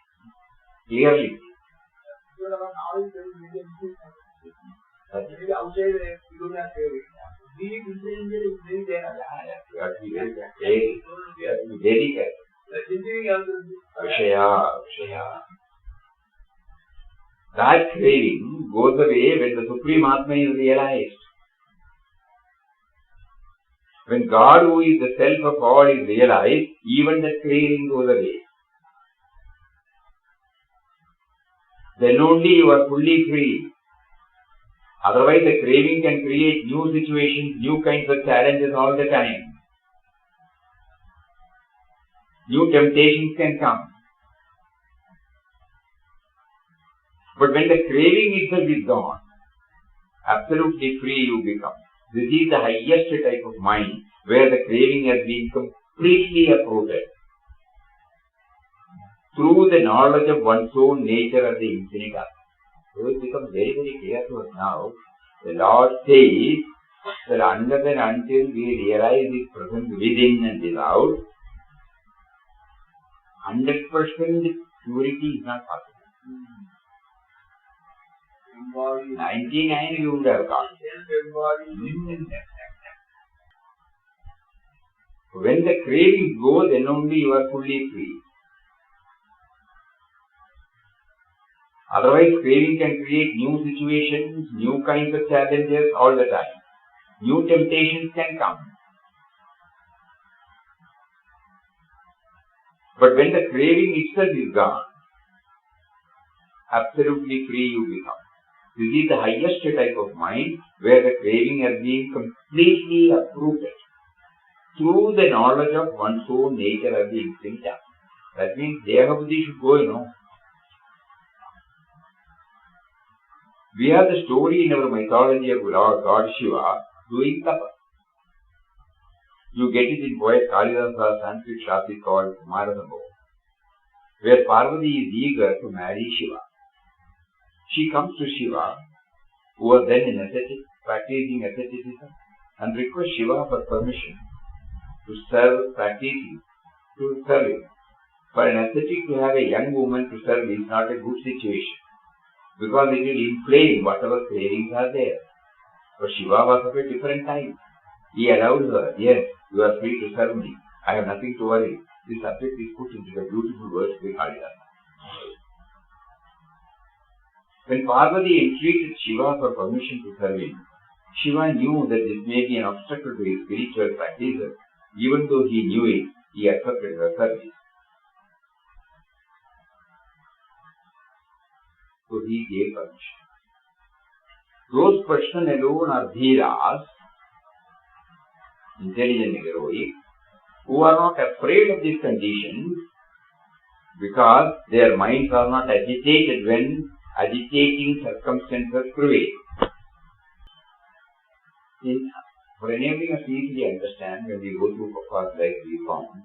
Clearly. Maybe outside you don't have craving. Deep inside is very there. You have to be very careful. Vishaya. That craving goes away when the Supreme Atma is realized. When God, who is the self of all, is realized, even the craving goes away. Then only you are fully free. Otherwise, the craving can create new situations, new kinds of challenges all the time. New temptations can come. But when the craving itself is gone, absolutely free you become. This is the highest type of mind, where the craving has been completely uprooted. Through the knowledge of one's own nature and the infinite aspect. So it becomes very, very clear to us now. The Lord says that unless and until we realize His presence within and without, 100% purity is not possible. 99 you would have got. When the cravings go, then only you are fully free. Otherwise, craving can create new situations, new kinds of challenges all the time. New temptations can come. But when the craving itself is gone, absolutely free you become. This is the highest type of mind, where the craving has been completely uprooted through the knowledge of one's own nature as the infinite aspect. That means Deha-buddhi should go, We have the story in our mythology of Lord God Shiva doing tapa. You get it in poet Kalidasa's Sanskrit Shastri called Kumaradambo, where Parvati is eager to marry Shiva. She comes to Shiva, who was then an ascetic, practicing asceticism, and requests Shiva for permission to serve him. For an ascetic to have a young woman to serve is not a good situation, because it will inflame whatever cravings are there. But Shiva was of a different type. He allowed her, yes, you are free to serve me. I have nothing to worry. This subject is put into the beautiful words by Kalidasa. When Parvati entreated Shiva for permission to serve him, Shiva knew that this may be an obstacle to his spiritual practices. Even though he knew it, he accepted her service. So he gave permission. Those persons alone are dhiras, intelligent and heroic, who are not afraid of these conditions because their minds are not agitated when agitating circumstances prevail. For enabling us to easily understand when we go through Papa's life we found,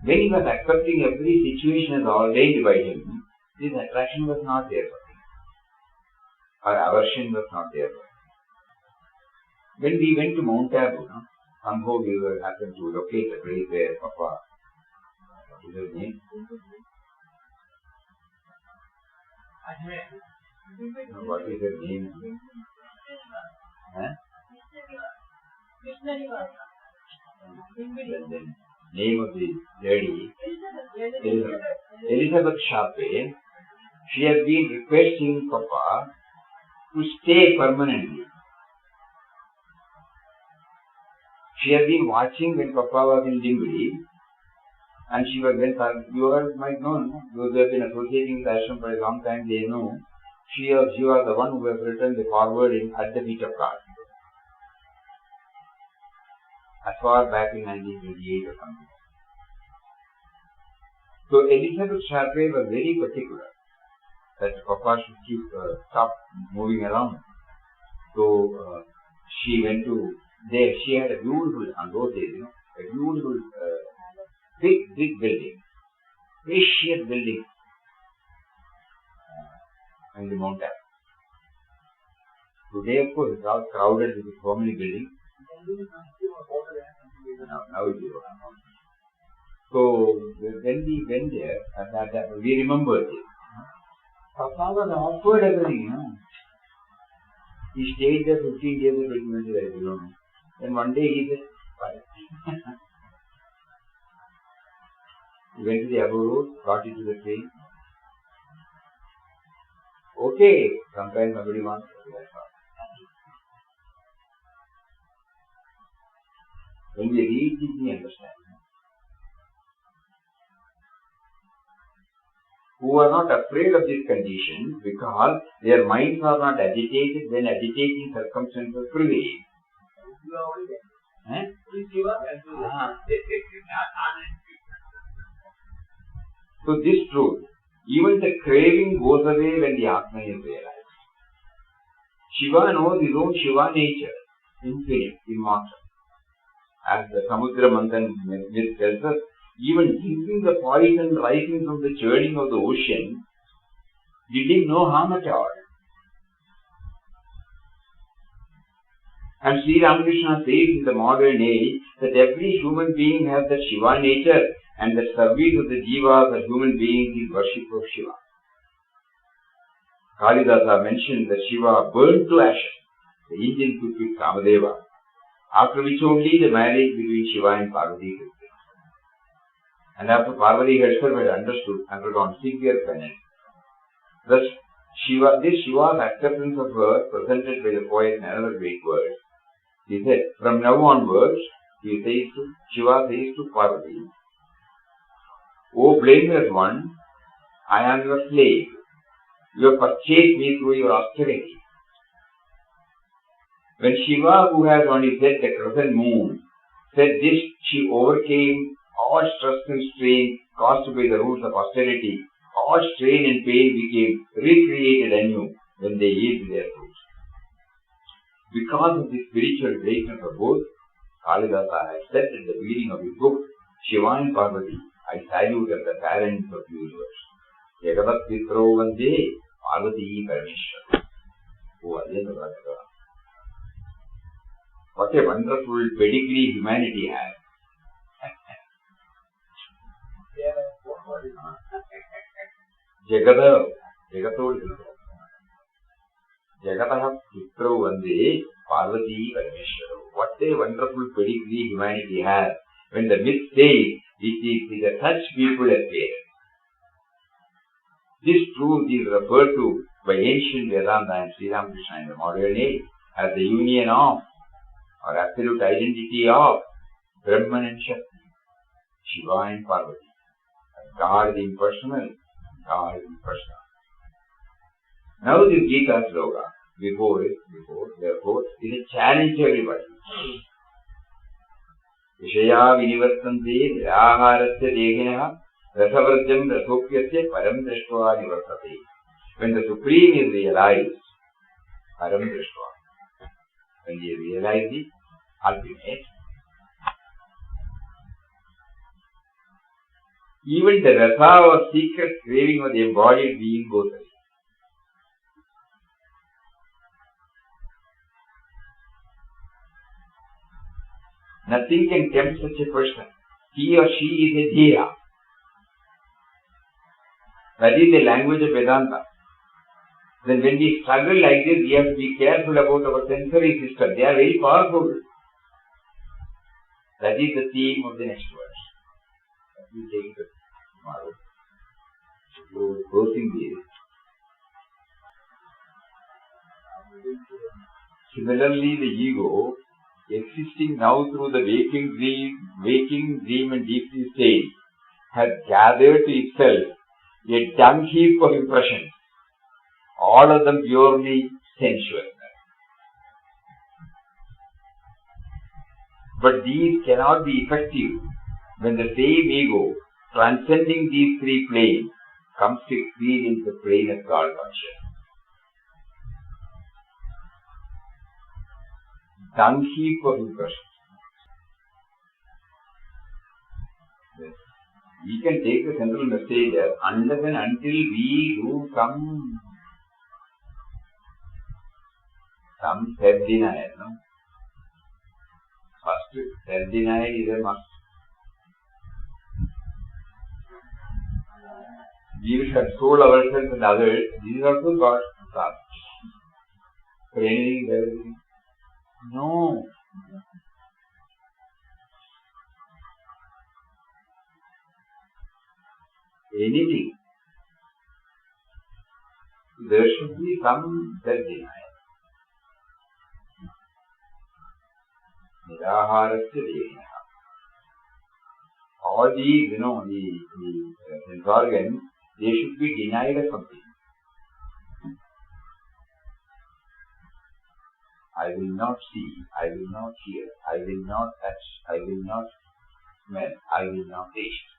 when he was accepting every situation as ordained by him, this attraction was not there for him, or aversion was not there for him. When we went to Mount Abu, somehow we happened to locate the place where Papa, what is his name? No, what is her name? The name of the lady, Elizabeth Sharpe. She has been requesting Papa to stay permanently. She has been watching when Papa was in Dimbidi, and she was when you all might know, those who have been associating with Ashram for a long time, they know she was the one who has written the foreword at the feet of God. As far back in 1928 or something. So Elizabeth Sharpe was very particular that Papa should stop moving around. So she went to there. She had a beautiful, on those days, a beautiful, big building, spacious building in the Mount Abu. Today, of course, it's all crowded with so many buildings. Now it is. So when we went there, we remembered it. Papa was offered everything, He stayed there 15 days or 20 minutes, I don't know. Then one day he said, fine. He went to the Abu Road, got into the train. Okay, sometimes somebody wants to do that. When we read this, we understand. Who are not afraid of this condition because their minds are not agitated when agitating circumstances prevail. So this truth, even the craving goes away when the Atma is realized. Shiva knows his own Shiva nature, infinite, immortal. As the Samudra Manthan myth tells us, even drinking the poison rising from the churning of the ocean did him no harm at all. And Sri Ramakrishna says in the modern age that every human being has that Shiva nature and the service of the jivas as human beings is worship of Shiva. Kalidasa mentioned that Shiva burned to ashes the Indian cupid Kamadeva, after which only the marriage between Shiva and Parvati took place. And after Parvati herself had undergone severe penance. Thus, this Shiva's acceptance of her presented by the poet in another great word. He said, from now onwards, Shiva says to Parvati, O blameless one, I am your slave. You have purchased me through your austerity. When Shiva, who has on his head the crescent moon, said this, she overcame all stress and strain caused by the rules of austerity. All strain and pain became recreated anew when they ate their fruits. Because of the spiritual greatness of both, Kalidasa has said at the beginning of his book, Shiva and Parvati, I salute as the parents of the universe. Jagadat Pitro Vande Parvati Parameshwara. Oh, what a wonderful pedigree humanity has. Jagatah Pitro Vande Parvati Parameshwara. What a wonderful pedigree humanity has. When the myth says it is the such people as parents. This truth is referred to by ancient Vedanta and Sri Ramakrishna in the modern age as the union of or absolute identity of Brahman and Shakti, Shiva and Parvati. God is impersonal, God is impersonal. Now this Gita sloga, therefore, is a challenge to everybody. Vishaya vinivartante niraharasya dehineha rasavrajam rasopyasya param drashtva nivartate. When the Supreme is realized, param drashtva, when you realize the ultimate, even the rasa or secret craving of the embodied being goes away. Nothing can tempt such a person. He or she is a dheya. That is the language of Vedanta. Then when we struggle like this, we have to be careful about our sensory system. They are very powerful. That is the theme of the next verse. We will take it tomorrow. So, closing this. Similarly, the ego, existing now through the waking dream and deep sleep state, has gathered to itself a dung heap of impressions, all of them purely sensual. But these cannot be effective when the same ego, transcending these three planes, comes to experience the plane of God consciousness. Dung heap of impressions. Yes. We can take the central message as unless and until we do some self-denial, no? First, self-denial is a must. We will control ourselves and others. This is also God's task. For anything, everything. No. Anything. There should be some self-denial. Niraharasya Devina. All these, the sense organs, they should be denied of something. I will not see, I will not hear, I will not touch, I will not smell, I will not taste.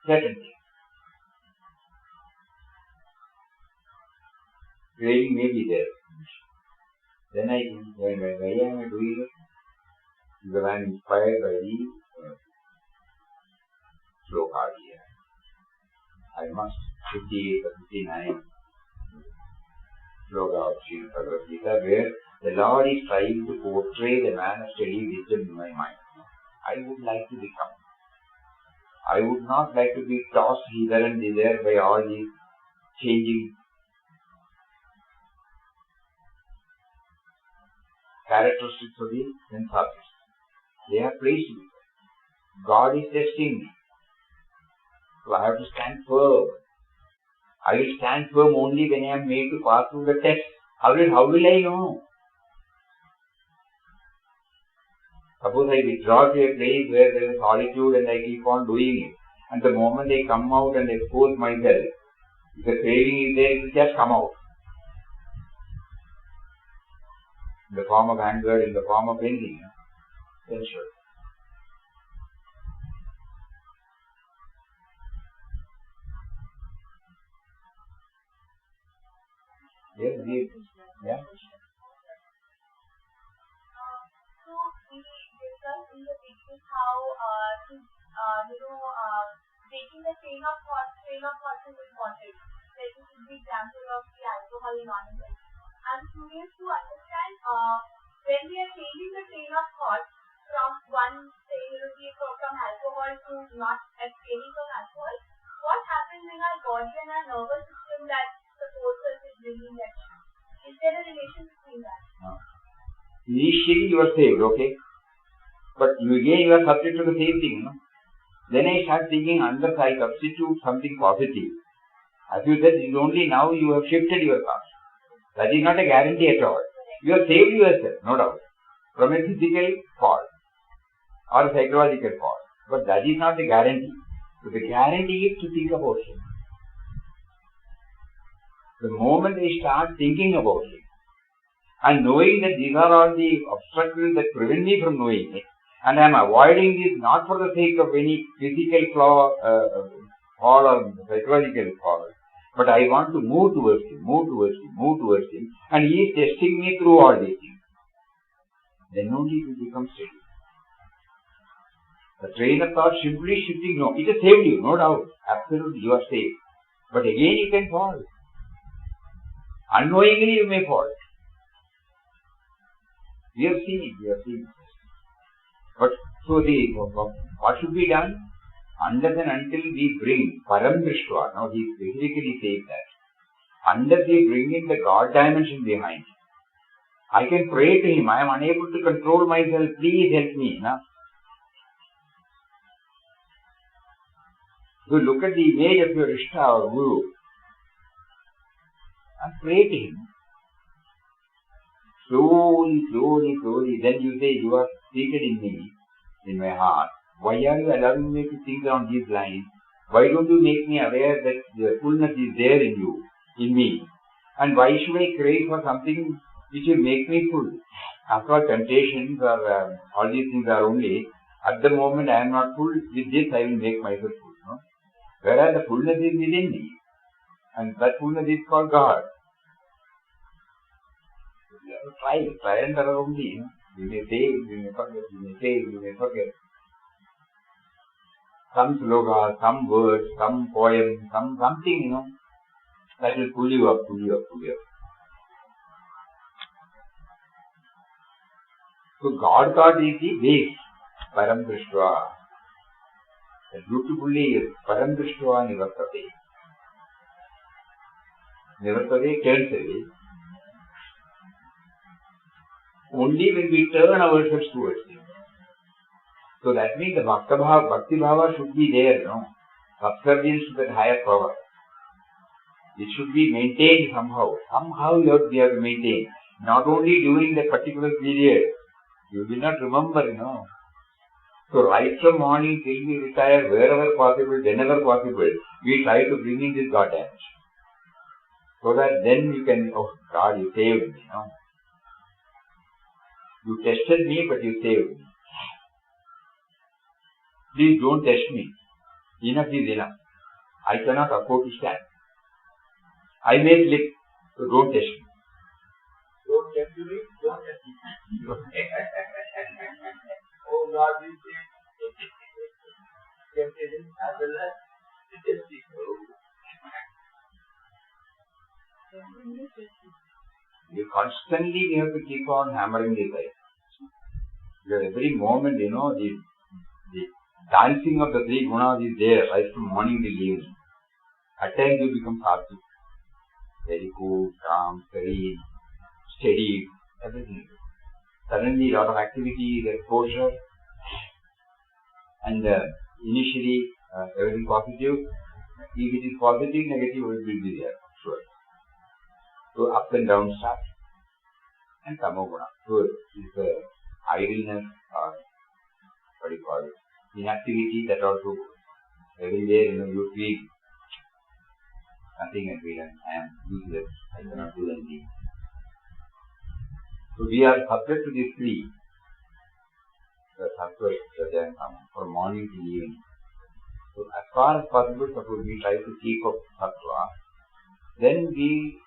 Certain things. Craving may be there. Then I think, why am I doing it? Because I am inspired by the sloka here. I must 58 or 59 sloka of Sri Bhagavad Gita, where the Lord is trying to portray the man of steady wisdom in my mind. I would like to become. I would not like to be tossed hither and thither by all these changing characteristics of the sense objects. They have placed me. God is testing me. So I have to stand firm. I will stand firm only when I am made to pass through the test. How will I know? Suppose I withdraw to a place where there is solitude and I keep on doing it. And the moment I come out and expose myself, if the craving is there, it will just come out. In the form of anger, in the form of anything. Then sure. Yes, yeah. So we discussed in the beginning how breaking the chain of thought is important. Like this is the example of the alcohol anonymous. I'm curious to understand when we are changing the chain of thought from one say from alcohol to not abstaining from alcohol, what happens in our body and our nervous system that supports us in bringing that change? Is there a relation between that? Initially you are saved, okay? But again you are subject to the same thing, Then I start thinking, unless I substitute something positive, as you said, it is only now you have shifted your thoughts. That is not a guarantee at all. You have saved yourself, no doubt, from a physical fault or a psychological fault. But that is not the guarantee. So the guarantee is to think about it. The moment I start thinking about it, and knowing that these are all the obstacles that prevent me from knowing it, and I am avoiding this not for the sake of any physical fall or psychological fall, but I want to move towards him, and he is testing me through all these things. Then only it will become steady. The train of thought simply shifting, no, it has saved you, no doubt. Absolutely, you are saved. But again you can fall. Unknowingly you may fall. We have seen. But so what should be done? Unless and until we bring Param Drishva, now he specifically says that, unless we bring in the God dimension behind, I can pray to him, I am unable to control myself, please help me. So look at the image of your Ishta or Guru and pray to him. Slowly, then you say, you are seated in me, in my heart. Why are you allowing me to think on these lines? Why don't you make me aware that the fullness is there in you, in me? And why should I crave for something which will make me full? After all, temptations or all these things are only, at the moment I am not full, with this I will make myself full. Whereas the fullness is within me. And that fullness is called God. Try and error only. We may fail, we may forget. Some sloga, some words, some poem, something, that will pull you up. So God thought is the base, Param Drishva. Beautifully, Param Drishva Nivartate. Nivartate turns away. Only when we turn ourselves towards him. So that means the Bhakti Bhava should be there, subservience to that higher power. It should be maintained somehow. Somehow we have to maintain. Not only during that particular period, You will not remember, So right from morning till we retire, wherever possible, whenever possible, we try to bring in this God damage. So that then you can, oh God, you saved me, You tested me, but you saved me. Please don't test me. Enough is enough. I cannot afford to stand. I may slip, so don't test me. Don't tempt me, don't test me. Oh God, we say temptation as well as testing. You constantly have to keep on hammering the life. Because every moment, the dancing of the three gunas is there right from morning till evening. At times you become sattvic. Very cool, calm, serene, steady, everything. Suddenly a lot of activity, exposure, and initially everything positive. If it is positive, negative will be there, sure. So up and down start. And tamoguna. So it's idleness or what do you call it? Inactivity, that also everywhere, you feel nothing and feel I am useless, I cannot do anything. So we are subject to these three. The sattva, raja and tama, from morning to evening. So as far as possible, suppose we try to keep up sattva, then we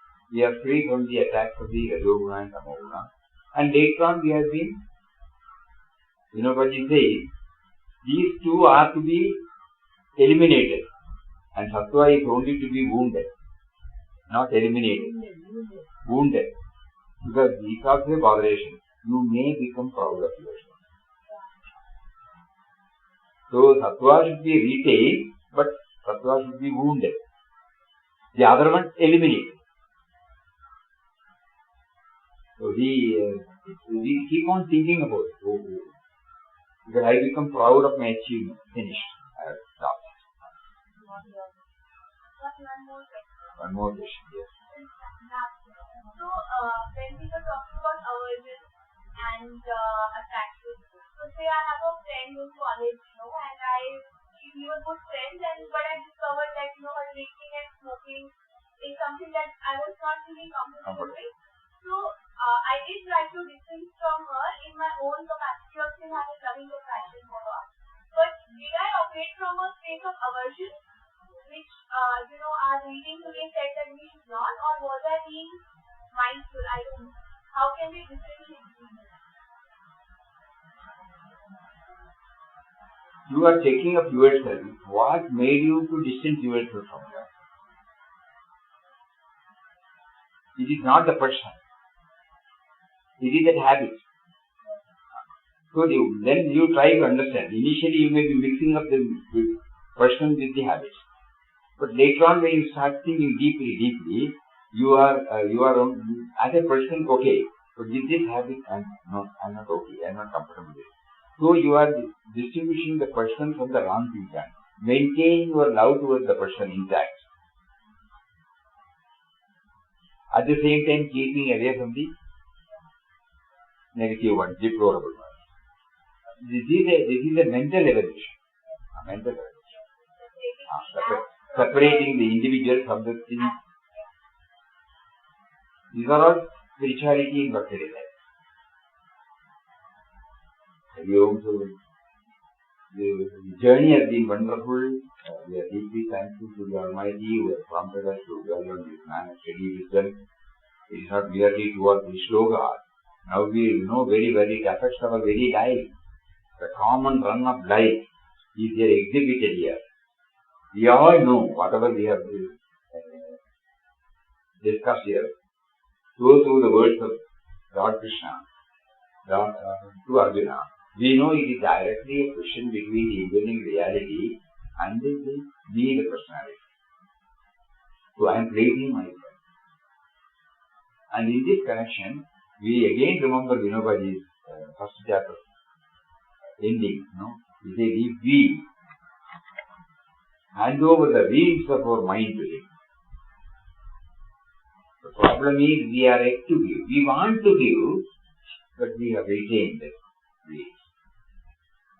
are free from the attacks of the rajoguna and tamoguna. And later on we have been, Vinobaji says, these two are to be eliminated. And sattva is only to be wounded, not eliminated. Wounded. Because these are the botheration. You may become proud of yourself. So sattva should be retained, but sattva should be wounded. The other one eliminated. So we keep on thinking about it. Because I become proud of my achievement. Finished. I have stopped. One more question, yes. So, when we were talking about aversion and attachment, so say I have a friend in college, we were good friends, but I discovered that, her drinking and smoking is something that I was not really comfortable with. So, I did try to distance from her in my own capacity of still having loving compassion for her. But did I operate from a space of aversion, which, our reading today said that we should not, or was I being mindful? I don't know. How can we differentiate between them? You are taking up yourself. What made you to distance yourself from her? It is not the person. It is that habit. So then you try to understand. Initially you may be mixing up the person with the habits. But later on when you start thinking deeply, you are as a person okay. But with this habit, I'm not okay. I'm not comfortable with it. So you are distinguishing the person from the wrong thing. Maintain your love towards the person intact. At the same time keeping away from the negative one, deplorable one. This is a mental evolution. Separating the individual from the thing. These are all spirituality in workaday life. The journey has been wonderful. We are deeply thankful to the Almighty who has prompted us to dwell on this man of steady wisdom. It is not merely 2 or 3 slokas. Now we know very well it affects our very life. The common run of life is here exhibited here. We all know whatever we have discussed here. Go through the words of Lord Krishna to Arjuna. We know it is directly a question between the indwelling reality and the personality. So I am praising myself. And in this connection, we again remember Vinobaji's first chapter ending. He said, if we hand over the reins of our mind to him, the problem is we are yet to give. We want to give, but we have retained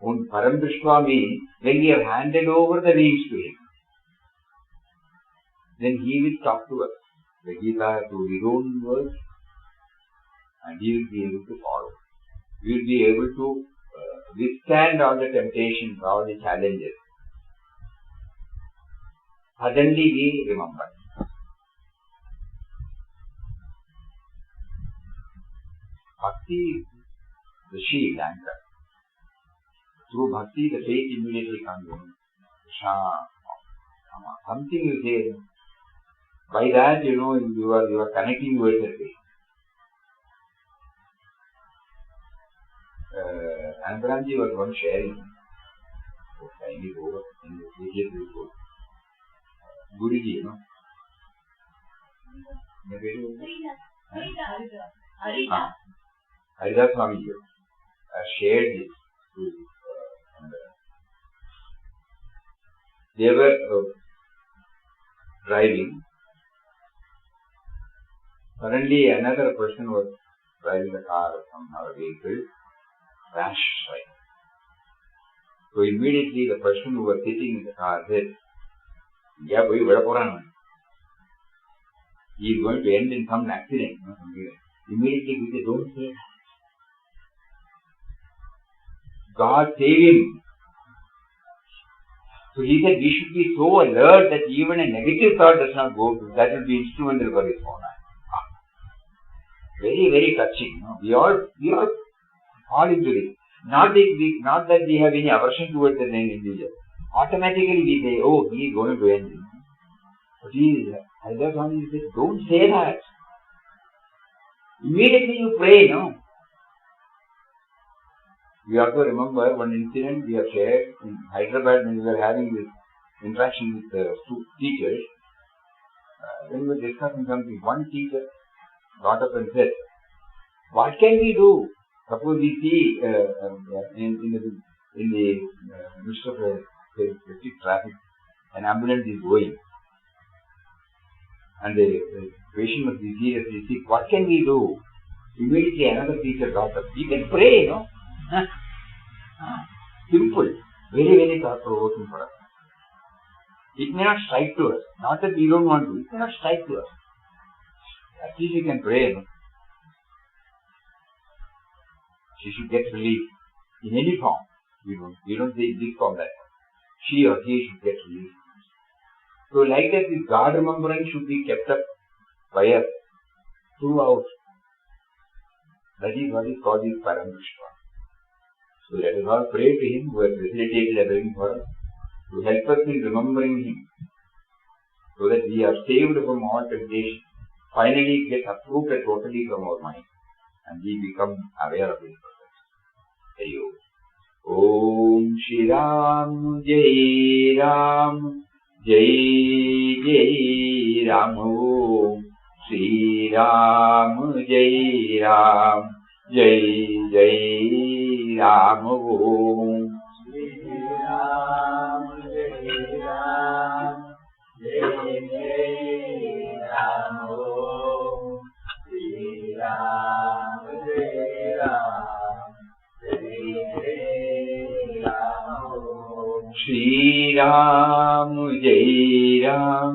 On Param Drishva means when we have handed over the reins to him, then he will talk to us, the Gita to his own words, and he will be able to follow. We will be able to withstand all the temptations, all the challenges. Suddenly we remember. Bhakti is the shield anchor. Through bhakti, the faith immediately comes in. Something you say. By that, you are connecting with the faith. Anandranji was once sharing. Time is over. In the previous report. Guruji, Haridas Swami shared this. They were driving. Suddenly another person was driving the car or some vehicle, rash right. So immediately the person who was sitting in the car said, he is going to end in some accident. Immediately we said, don't say that. God save him. So he said we should be so alert that even a negative thought does not go to, that will be instrumental for his own. Very, very touching. We all fall into this. Not that we have any aversion towards an individual. Automatically we say, oh, he is going to end. But Haridas Swami said, don't say that. Immediately you pray, We also remember one incident we have shared in Hyderabad when we were having this interaction with the teachers. When we were discussing something, one teacher got up and said, what can we do? Suppose we see in the midst of a traffic, an ambulance is going and the patient must be seriously sick. What can we do? Immediately another teacher got up. We can pray, Simple. Very, very thought-provoking for us. It may not strike to us. Not that we don't want to. It may not strike to us. At least we can pray, She should get relief in any form. We don't say this form, that form. She or he should get relief. So like that, this God remembrance should be kept up by us throughout. That is what is called his Param Drishva. So let us all pray to him who has facilitated everything for us to help us in remembering him, so that we are saved from all temptation. Finally get uprooted totally from our mind and we become aware of his presence. Ayo. Om Shri Ram Jai Ram Jai Jai Ram. Om Shri Ram Jai Ram Jai Jai Ram. Om Shri Ram Jai Ram Jai Jai Ram. Om Shri Ram Jai Ram Jai Jai Ram. Shri Ram Jai Ram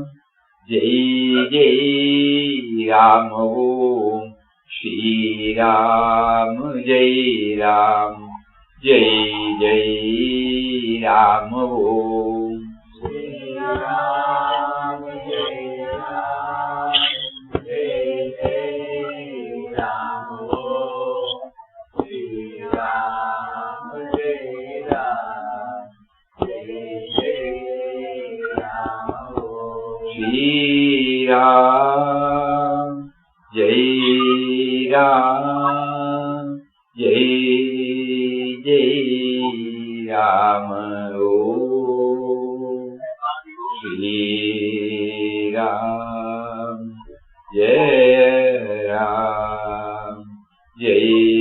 Jai Jai Ram. Om Shri Ram Jai Ram Jai Jai Ram. Om Shri Ram Jai Ram Jai Jai Ram. Om Shri Ram Jai Ram Jai Jai Ram. Shri Ram Jai Ram Jai Jai Ram. Om Shri Ram Jai Ram Jai